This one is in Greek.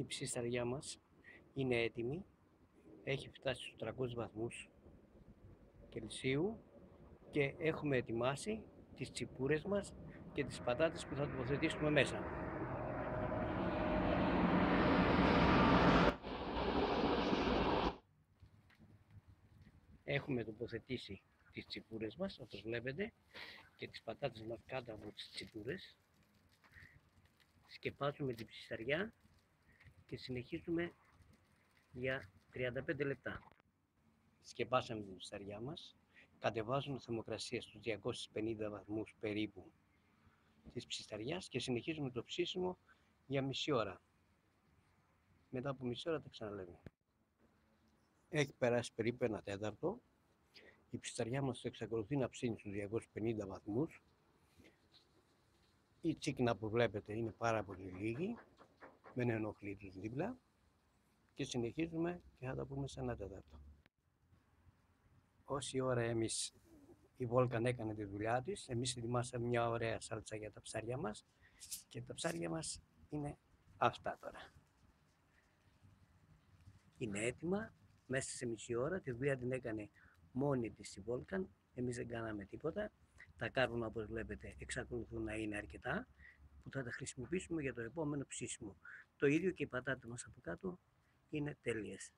Η ψισταριά μας είναι έτοιμη, έχει φτάσει στους 300 βαθμούς Κελσίου και έχουμε ετοιμάσει τις τσιπούρες μας και τις πατάτες που θα τοποθετήσουμε μέσα. Έχουμε τοποθετήσει τις τσιπούρες μας, όπως βλέπετε, και τις πατάτες μας κάτω από τις τσιπούρες. Σκεπάζουμε την ψισταριά και συνεχίζουμε για 35 λεπτά. Σκεπάσαμε την ψισταριά μας, κατεβάζουμε θερμοκρασία στους 250 βαθμούς περίπου της ψισταριάς και συνεχίζουμε το ψήσιμο για μισή ώρα. Μετά από μισή ώρα τα ξαναλέμε. Έχει περάσει περίπου ένα τέταρτο. Η ψισταριά μας εξακολουθεί να ψήνει στους 250 βαθμούς. Η τσίκνα που βλέπετε είναι πάρα πολύ λίγη, δεν ενοχλεί τους δίπλα και συνεχίζουμε και θα τα πούμε σε ένα τέταρτο. Όση ώρα η Βόλκαν έκανε τη δουλειά της, εμείς ετοιμάσαμε μια ωραία σάλτσα για τα ψάρια μας και τα ψάρια μας είναι αυτά τώρα. Είναι έτοιμα μέσα σε μισή ώρα, τη δουλειά την έκανε μόνη της η Βόλκαν, εμείς δεν κάναμε τίποτα. Τα κάρβουνα, όπως βλέπετε, εξακολουθούν να είναι αρκετά, που θα τα χρησιμοποιήσουμε για το επόμενο ψήσιμο. Το ίδιο και οι πατάτες μας από κάτω είναι τέλειες.